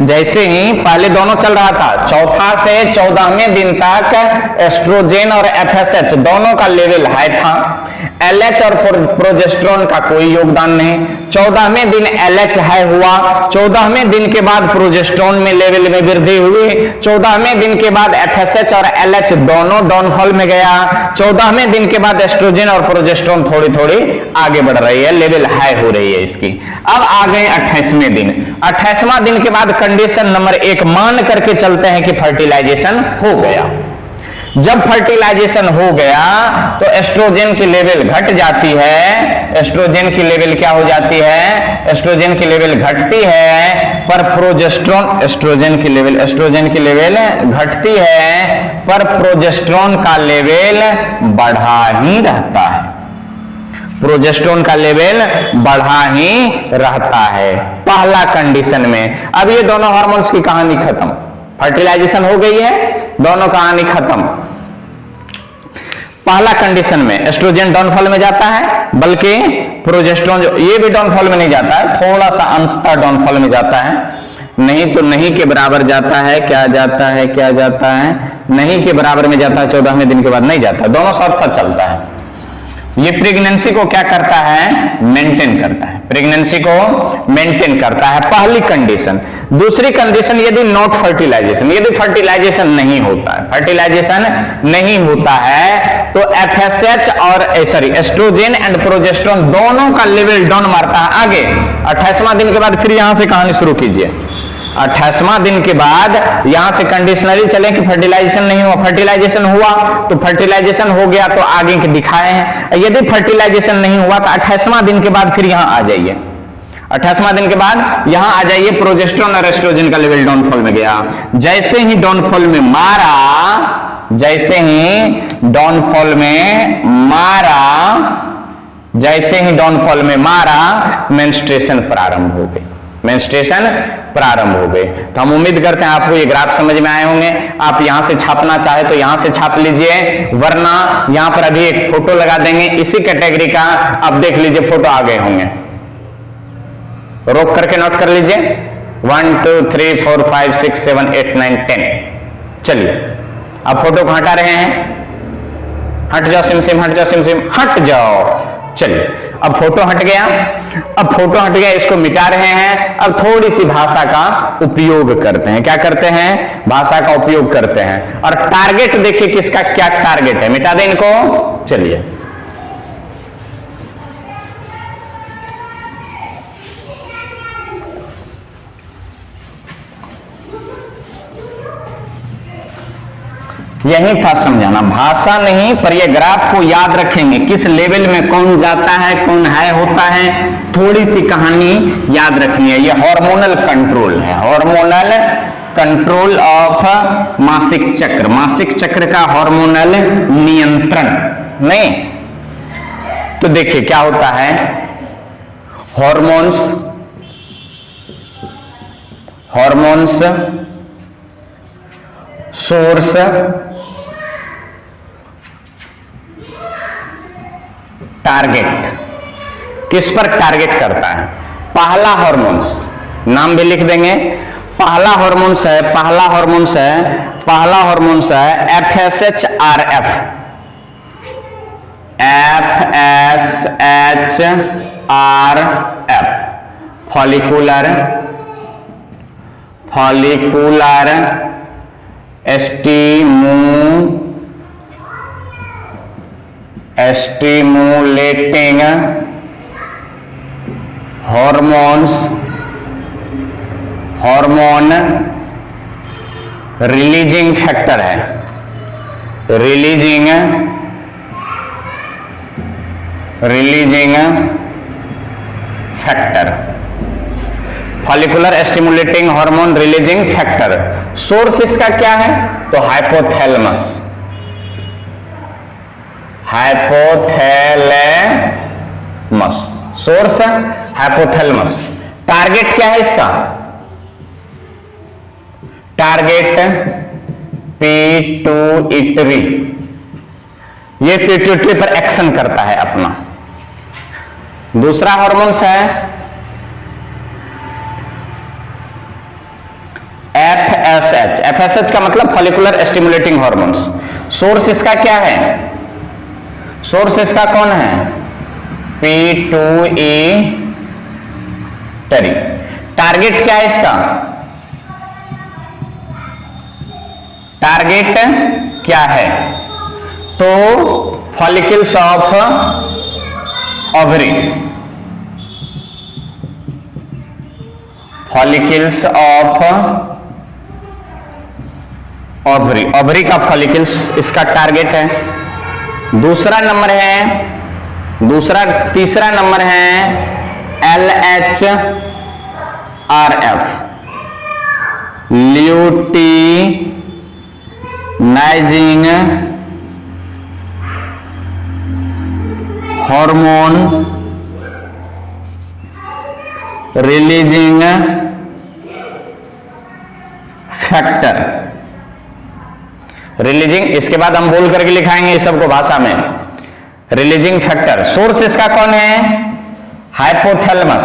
जैसे ही पहले दोनों चल रहा था, चौथा से 14वें दिन तक एस्ट्रोजन और एफएसएच दोनों का लेवल हाई था, एलएच और प्रोजेस्टेरोन का कोई योगदान नहीं। 14वें दिन एलएच हाई हुआ, 14वें दिन के बाद प्रोजेस्टेरोन में लेवल में वृद्धि हुई, 14वें दिन के बाद एफएसएच और एलएच दोनों डाउनफॉल में गया, 14वें दिन के बाद एस्ट्रोजन और प्रोजेस्टेरोन थोड़ी थोड़ी आगे बढ़ रही है, लेवल हाई हो रही है इसकी। अब आ गए 28वें दिन। 28वां दिन के बाद कंडीशन नंबर 1 मान करके चलते हैं कि फर्टिलाइजेशन हो गया। जब फर्टिलाइजेशन हो गया तो एस्ट्रोजन की लेवल घट जाती है। एस्ट्रोजन की लेवल क्या हो जाती है, एस्ट्रोजन की लेवल घटती है, पर प्रोजेस्टेरोन, एस्ट्रोजन की लेवल घटती है, पर प्रोजेस्टेरोन का लेवल बढ़ा ही रहता है। प्रोजेस्टेरोन का लेवल बढ़ा ही रहता है पहला कंडीशन में। अब ये दोनों हार्मोन्स की कहानी खत्म, फर्टिलाइजेशन हो गई है, दोनों कहानी खत्म। पहला कंडीशन में एस्ट्रोजन डाउनफॉल में जाता है, बल्कि प्रोजेस्टेरोन जो ये भी डाउनफॉल में नहीं जाता है, थोड़ा सा अंशतः डाउनफॉल में जाता है, नहीं तो नहीं के बराबर जाता है। क्या जाता है, क्या जाता है, नहीं के बराबर में जाता है। 14वें दिन के बाद नहीं जाता, दोनों साथ साथ चलता है। ये प्रेगनेंसी को क्या करता है, मेंटेन करता है, प्रेगनेंसी को मेंटेन करता है, पहली कंडीशन। दूसरी कंडीशन, यदि नॉट फर्टिलाइजेशन, यदि फर्टिलाइजेशन नहीं होता है, फर्टिलाइजेशन नहीं होता है तो एफएसएच और एस्ट्रोजन एंड प्रोजेस्टेरोन दोनों का लेवल डाउन मारता है आगे। 28वां दिन के बाद फिर यहां से कहानी शुरू कीजिए। 28वां दिन के बाद यहां से कंडीशनरी चले कि फर्टिलाइजेशन नहीं हुआ, फर्टिलाइजेशन हुआ तो फर्टिलाइजेशन हो गया तो आगे के दिखाए हैं। यदि फर्टिलाइजेशन नहीं हुआ तो 28वां दिन के बाद फिर यहां आ जाइए। 28वां दिन के बाद यहां आ जाइए, प्रोजेस्टेरोन और एस्ट्रोजन का लेवल डाउनफॉल में गया। जैसे ही डाउनफॉल में मारा, जैसे ही डाउनफॉल में मारा, जैसे ही डाउनफॉल में मारा, मेंस्ट्रुएशन प्रारंभ हो गई, मेंस्ट्रुएशन प्रारंभ हो गए। तो हम उम्मीद करते हैं आपको ये ग्राफ समझ में आए होंगे। आप यहां से छापना चाहे तो यहां से छाप लीजिए, वरना यहां पर अभी एक फोटो लगा देंगे इसी कैटेगरी का, आप देख लीजिए फोटो आ गए होंगे, रोक करके नोट कर लीजिए। 1 2 3 4 5 6 7 8 9 10। चलिए अब फोटो को हटा रहे हैं, हट जाओ सिमसिम, हट जाओ सिमसिम, हट जाओ। चलिए अब फोटो हट गया, अब फोटो हट गया, इसको मिटा रहे हैं। अब थोड़ी सी भाषा का उपयोग करते हैं। क्या करते हैं, भाषा का उपयोग करते हैं। और टारगेट देखिए किसका क्या टारगेट है, मिटा दें इनको। चलिए यही था समझाना, भाषा नहीं, पर ये ग्राफ को याद रखेंगे किस लेवल में कौन जाता है, कौन हाई होता है, थोड़ी सी कहानी याद रखनी है। ये हार्मोनल कंट्रोल है, हार्मोनल कंट्रोल ऑफ मासिक चक्र, मासिक चक्र का हार्मोनल नियंत्रण नहीं। तो देखिए क्या होता है, हार्मोन्स सोर्स टारगेट, किस पर टारगेट करता है। पहला हार्मोन्स, नाम भी लिख देंगे, पहला हार्मोन्स है, पहला हार्मोन्स है, पहला हार्मोन्स है FSHRF, follicular stimulating hormone releasing factor है, releasing factor, follicular stimulating hormone releasing factor. Source इसका क्या है? तो हाइपोथैलेमस, सोर्स हाइपोथैलेमस। टारगेट क्या है इसका? टारगेट पिट्यूटरी, ये पिट्यूटरी पर एक्शन करता है अपना। दूसरा हार्मोन्स है FSH। FSH का मतलब फॉलिकुलर स्टिमुलेटिंग हार्मोन्स। सोर्स इसका क्या है? सोर्स इसका कौन है? पिट्यूटरी। टारगेट क्या है इसका? टारगेट क्या है? तो follicles of ovary, follicles of ovary, ovary का फॉलिकल्स इसका टारगेट है। तीसरा नंबर है LHRF, luteinizing hormone releasing factor. Releasing, इसके बाद हम बोल करके लिखाएंगे इस सबको भाषा में। Releasing factor. सोर्स इसका कौन है? हाइपोथैलेमस,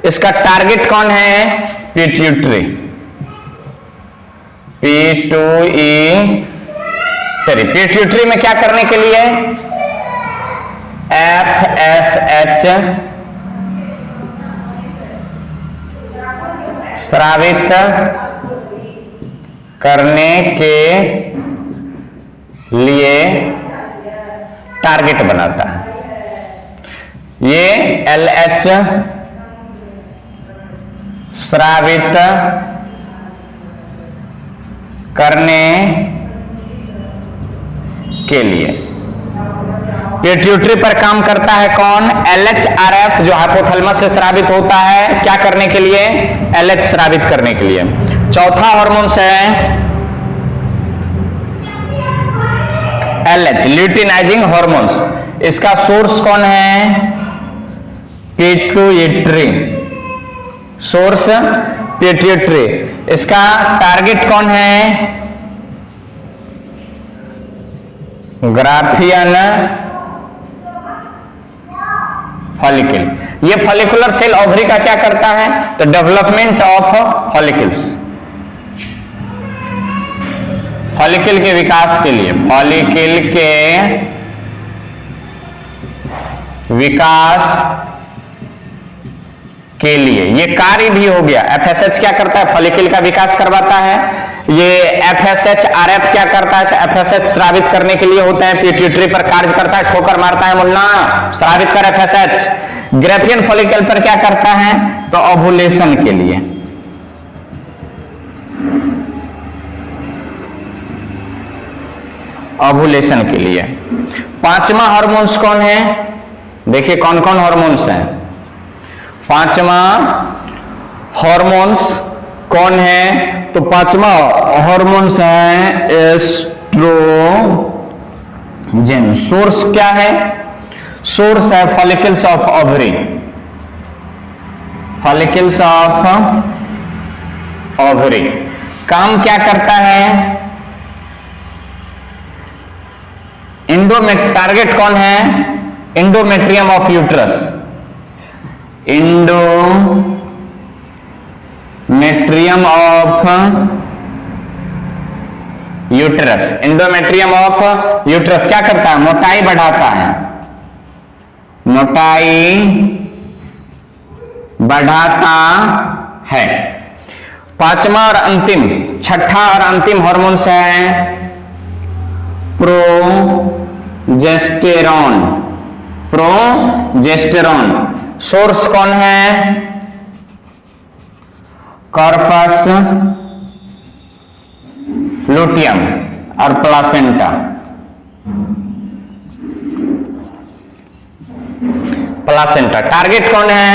इसका टारगेट कौन है? पिट्यूटरी, पिट्यूटरी में क्या करने के लिए? FSH स्रावित करने के लिए टारगेट बनाता है। ये LH स्रावित करने के लिए पिट्यूटरी पर काम करता है कौन? LHRF, जो हाइपोथैलेमस से स्रावित होता है क्या करने के लिए? LH स्रावित करने के लिए। चौथा हार्मोन्स है LH, ल्यूटिनाइजिंग हार्मोन्स। इसका सोर्स कौन है? Pituitary, source pituitary. इसका टारगेट कौन है? Graafian follicle. ये फॉलिकुलर सेल ओवरी का क्या करता है? तो डेवलपमेंट ऑफ फॉलिकल्स, फॉलिकल के विकास के लिए, फॉलिकल के विकास के लिए ये कार्य भी हो गया। FSH क्या करता है? फॉलिकल का विकास करवाता है। ये FSH-RF क्या करता है? तो FSH स्रावित करने के लिए होता है, पिट्यूटरी पर कार्य करता है, ठोकर मारता है, मुन्ना स्रावित कर FSH। ग्राफियन फॉलिकल पर क्या करता है? तो ओवुलेशन के लिए, ओवुलेशन के लिए। पांचवा हार्मोन्स कौन है? देखिए कौन कौन हार्मोन्स हैं। पांचवा हार्मोन्स कौन है? तो पांचवा हार्मोन्स है एस्ट्रोजन। सोर्स क्या है? सोर्स है follicles of ovary, follicles of ovary. काम क्या करता है? टारगेट कौन है? Endometrium of uterus, endometrium of uterus. Endometrium of uterus क्या करता है? मोटाई बढ़ाता है, मोटाई बढ़ाता है। पांचवा और अंतिम, छठा और अंतिम हार्मोन्स है प्रोजेस्टेरॉन। प्रोजेस्टेरॉन सोर्स कौन है? कॉर्पस लुटियम और प्लासेंटा। प्लासेंटा टारगेट कौन है?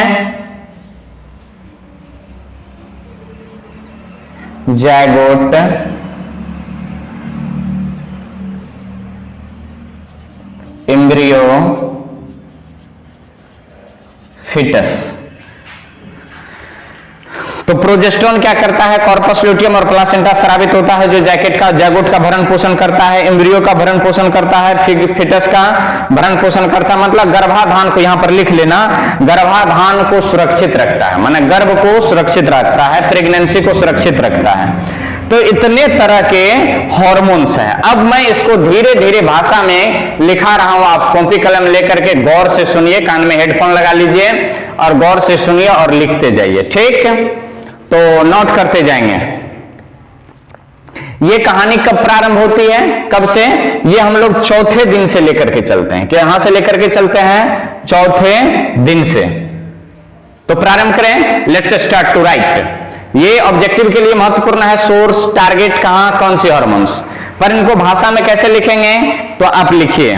Zygote, embryo, foetus. तो प्रोजेस्टेरॉन क्या करता है? कॉर्पस लुटियम और प्लासेंटा स्रावित होता है, जो जायगोट का भरण पोषण करता है, एम्ब्रियो का भरण पोषण करता है, फिटस का भरण पोषण करता है। मतलब गर्भाधान को यहां पर लिख लेना, गर्भाधान को सुरक्षित रखता है, माने गर्भ को सुरक्षित रखता है, प्रेगनेंसी को सुरक्षित रखता है। तो इतने तरह के हार्मोन्स हैं। अब मैं इसको धीरे धीरे भाषा में लिखा रहा हूं, आप कॉपी कलम लेकर के गौर से सुनिए, कान में हेडफोन लगा लीजिए और गौर से सुनिए और लिखते जाइए, ठीक? तो नोट करते जाएंगे। ये कहानी कब प्रारंभ होती है, कब से? ये हम लोग चौथे दिन से लेकर के चलते हैं, कि यहां से लेकर के चलते हैं चौथे दिन से। तो प्रारंभ करें, लेट्स स्टार्ट टू राइट। ये ऑब्जेक्टिव के लिए महत्वपूर्ण है, सोर्स, टारगेट, कहां, कौन सी हार्मोन्स। पर इनको भाषा में कैसे लिखेंगे? तो आप लिखिए,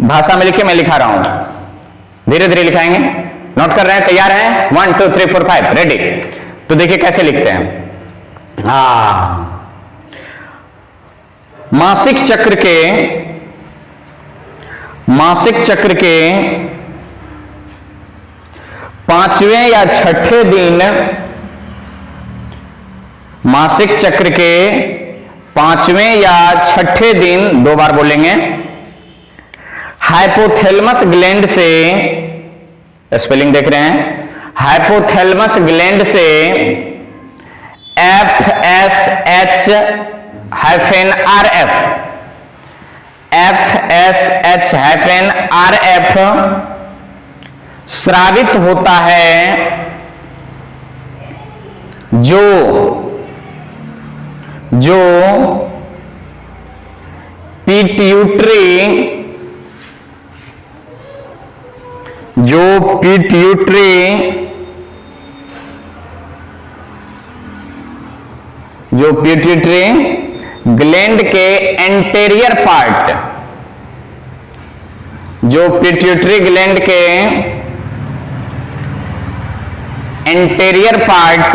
भाषा में लिखिए, मैं लिखा रहा हूं, धीरे धीरे लिखाएंगे। नोट कर रहे हैं? तैयार हैं? 1 2 3 4 5 रेडी। तो देखिए कैसे लिखते हैं। मासिक चक्र के पांचवें या छठे दिन, मासिक चक्र के पांचवें या छठे दिन, दो बार बोलेंगे, हाइपोथैलेमस ग्लैंड से, स्पेलिंग देख रहे हैं, हाइपोथैलेमस ग्लैंड से FSH RF स्रावित होता है, जो पिट्यूटरी, ग्लैंड के एंटेरियर पार्ट, जो पिट्यूटरी ग्लैंड के एंटेरियर पार्ट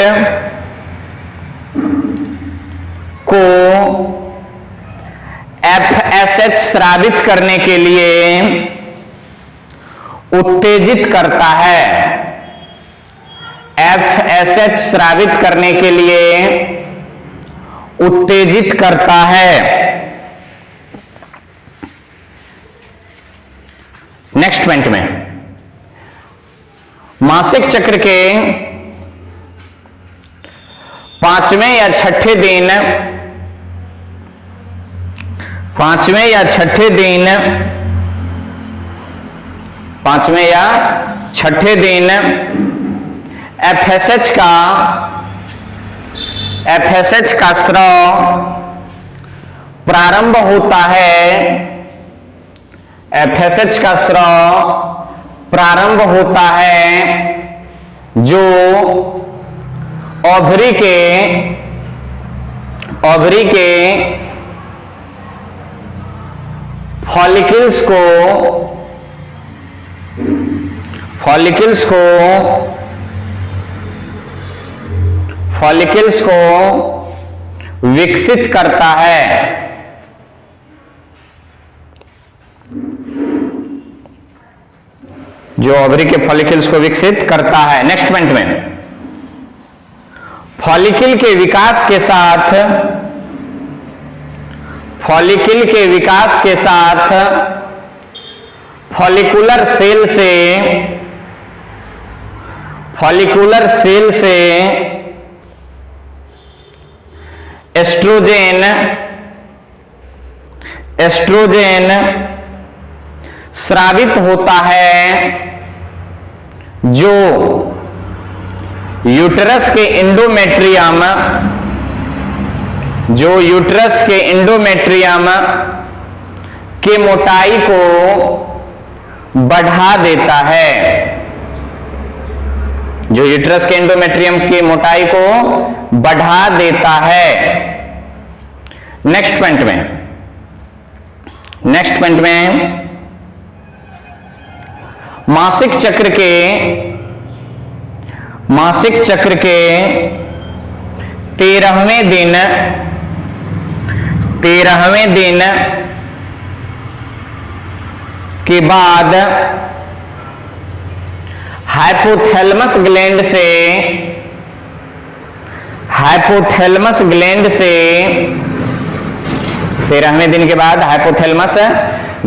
को FSH स्रावित करने के लिए उत्तेजित करता है। FSH स्रावित करने के लिए उत्तेजित करता है। नेक्स्ट पॉइंट में, मासिक चक्र के पांचवें या छठे दिन, पांचवें या छठे दिन FSH का स्राव प्रारंभ होता है। FSH का स्राव प्रारंभ होता है, जो ओवरी के फॉलिकल्स को विकसित करता है। जो ओवरी के फॉलिकल्स को विकसित करता है। नेक्स्ट पॉइंट में, फॉलिकल के विकास के साथ फॉलिकुलर सेल से एस्ट्रोजेन स्रावित होता है, जो यूट्रस के इंडोमेट्रियम, जो यूट्रस के इंडोमेट्रियम के मोटाई को बढ़ा देता है, जो यूट्रस के इंडोमेट्रियम की मोटाई को बढ़ा देता है। नेक्स्ट पॉइंट में मासिक चक्र के 13वें दिन के बाद हाइपोथैलेमस ग्लैंड से 13वें दिन के बाद हाइपोथैलेमस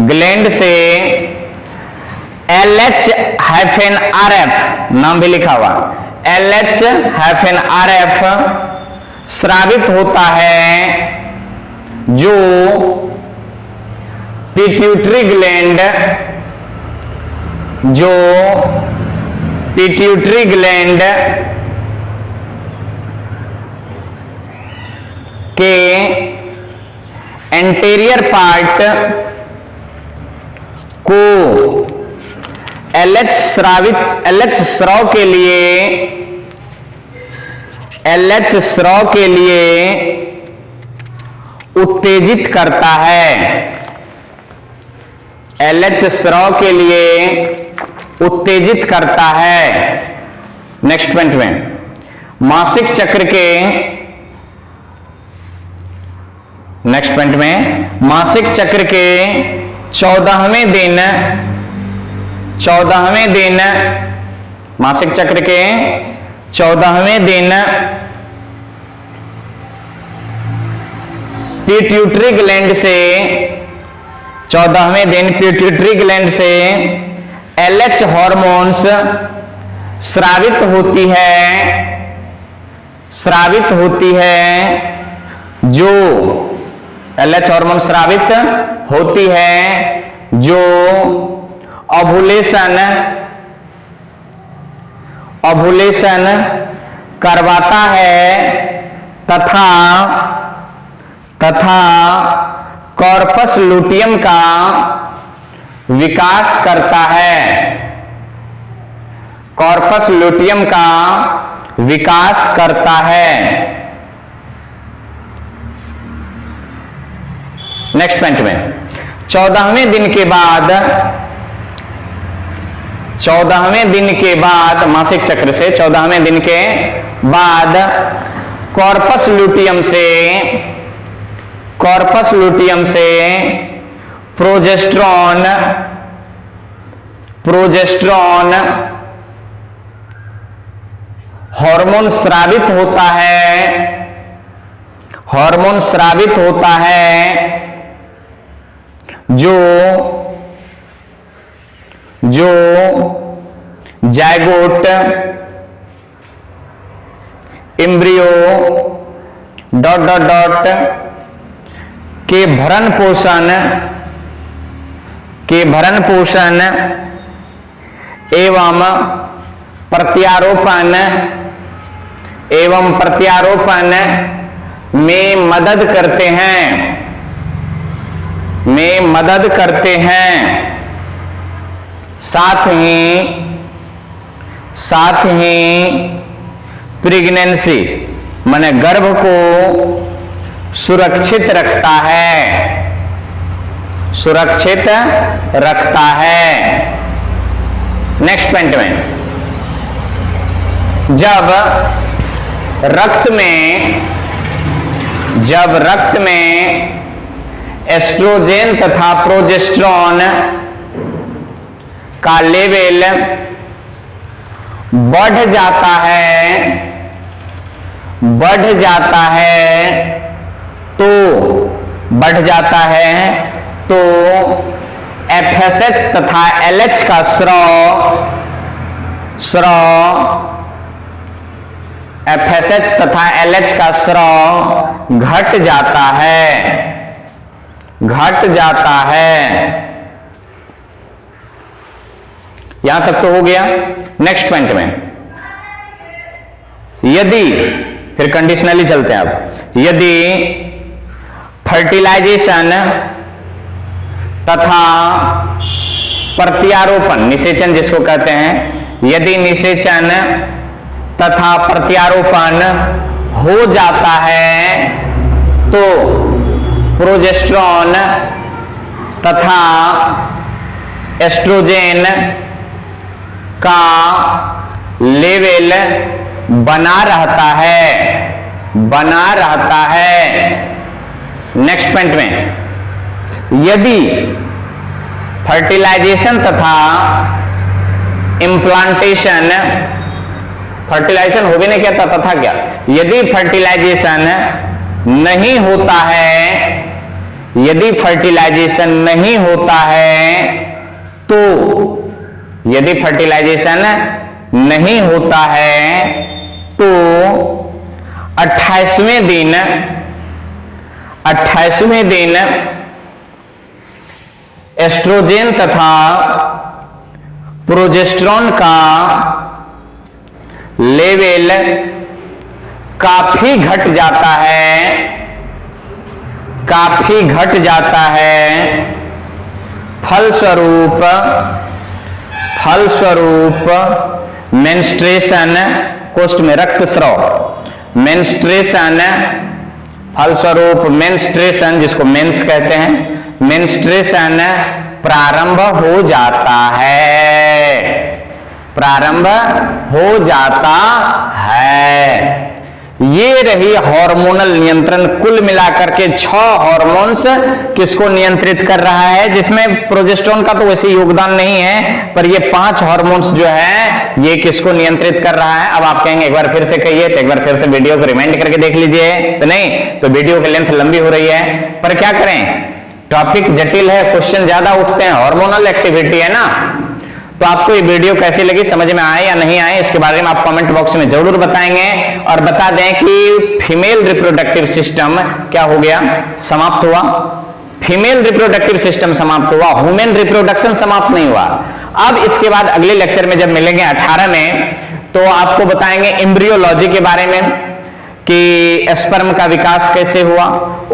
ग्लैंड से LH-RF, नाम भी लिखा हुआ, LH-RF स्रावित होता है, जो पिट्यूटरी ग्लैंड के एंटीरियर पार्ट को LH स्राव के लिए उत्तेजित करता है। LH स्राव के लिए उत्तेजित करता है। नेक्स्ट पॉइंट में मासिक चक्र के 14वें दिन मासिक चक्र के 14वें दिन पिट्यूटरी ग्लैंड से LH हार्मोन्स स्रावित होती है, जो LH हार्मोन स्रावित होती है, जो ओव्यूलेशन करवाता है तथा कॉर्पस लुटियम का विकास करता है। नेक्स्ट पॉइंट में 14वें दिन के बाद मासिक चक्र से 14वें दिन के बाद कॉर्पस लुटियम से प्रोजेस्टेरॉन हार्मोन स्रावित होता है, जो जायगोट, एम्ब्रियो के भरण पोषण एवं प्रत्यारोपण में मदद करते हैं। साथ ही प्रेगनेंसी माने गर्भ को सुरक्षित रखता है। नेक्स्ट पॉइंट में जब रक्त में एस्ट्रोजेन तथा प्रोजेस्टेरॉन का लेवल बढ़ जाता है तो FSH तथा LH का स्राव घट जाता है। यहां तक तो हो गया। नेक्स्ट पॉइंट में यदि, फिर कंडीशनली चलते हैं अब, यदि फर्टिलाइजेशन तथा प्रत्यारोपण, निषेचन जिसको कहते हैं, यदि निषेचन तथा प्रत्यारोपण हो जाता है तो प्रोजेस्टेरॉन तथा एस्ट्रोजेन का लेवल बना रहता है। नेक्स्ट पॉइंट में, यदि फर्टिलाइजेशन तथा इम्प्लांटेशन, फर्टिलाइजेशन हो भी नहीं क्या तथा क्या, यदि फर्टिलाइजेशन नहीं होता है, यदि फर्टिलाइजेशन नहीं होता है तो, यदि फर्टिलाइजेशन नहीं होता है तो 28वें दिन एस्ट्रोजेन तथा प्रोजेस्टेरॉन का लेवल काफी घट जाता है, फलस्वरूप मेंस्ट्रुएशन, कोष्ठ में रक्तस्राव, मेंस्ट्रुएशन, फलस्वरूप मेंस्ट्रुएशन जिसको मेंस कहते हैं, मेंस्ट्रुएशन प्रारंभ हो जाता है। ये रही हार्मोनल नियंत्रण। कुल मिलाकर के 6 हार्मोन्स किसको नियंत्रित कर रहा है, जिसमें प्रोजेस्टेरॉन का तो वैसे योगदान नहीं है, पर ये 5 हार्मोन्स जो है ये किसको नियंत्रित कर रहा है। अब आप कहेंगे एक बार फिर से कहिए, तो एक बार फिर से वीडियो को रिमाइंड करके देख लीजिए, तो नहीं तो वीडियो की लेंथ लंबी हो रही है, पर क्या करें, टॉपिक जटिल है, क्वेश्चन ज्यादा उठते हैं, हार्मोनल एक्टिविटी है ना। तो आपको ये वीडियो कैसी लगी, समझ में आए या नहीं आए, इसके बारे में आप कमेंट बॉक्स में जरूर बताएंगे। और बता दें कि फीमेल रिप्रोडक्टिव सिस्टम क्या हो गया, समाप्त हुआ। फीमेल रिप्रोडक्टिव सिस्टम समाप्त हुआ, ह्यूमन रिप्रोडक्शन समाप्त नहीं हुआ। अब इसके बाद अगले लेक्चर में जब मिलेंगे 18 में, तो आपको बताएंगे एम्ब्रियोलॉजी के बारे में कि स्पर्म का विकास कैसे हुआ,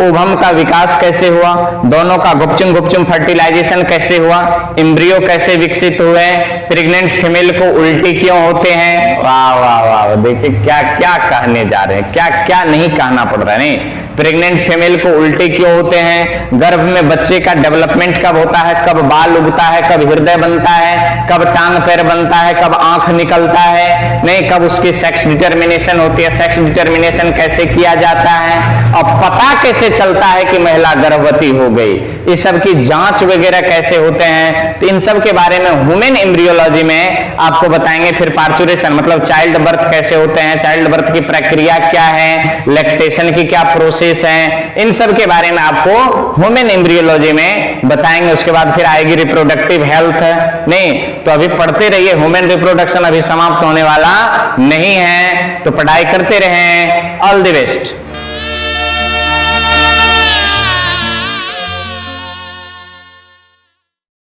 ओवम का विकास कैसे हुआ, दोनों का गुपचुम फर्टिलाइजेशन कैसे हुआ, एम्ब्रियो कैसे विकसित हुए, प्रेग्नेंट फीमेल को उल्टी क्यों होते हैं। वाह वाह वाह, देखिए क्या क्या कहने जा रहे हैं, क्या क्या नहीं कहना पड़ रहा है। नहीं, प्रेग्नेंट फीमेल को उल्टी क्यों होते हैं, गर्भ में बच्चे का डेवलपमेंट कब होता है, कब बाल उगता है, कब हृदय बनता है, कब टांग पैर बनता है, कब आंख निकलता है, नहीं कब उसकी सेक्स डिटर्मिनेशन होती है, सेक्स डिटर्मिनेशन कैसे किया जाता है, और पता कैसे चलता है कि महिला गर्भवती हो गई, इस सब की जांच वगैरह कैसे होते हैं। तो इन सब के बारे में ह्यूमन एम्ब्रियोलॉजी में आपको बताएंगे। फिर पार्चुरेशन मतलब चाइल्ड बर्थ कैसे होते हैं, चाइल्ड बर्थ की प्रक्रिया क्या है, लैक्टेशन की क्या प्रोसेस है, इन सब के बारे में आपको ह्यूमन एम्ब्रियोलॉजी में बताएंगे। उसके बाद फिर आएगी रिप्रोडक्टिव हेल्थ। नहीं तो अभी पढ़ते रहिए, ह्यूमन रिप्रोडक्शन अभी समाप्त होने वाला नहीं है, तो पढ़ाई करते रहें। All the best.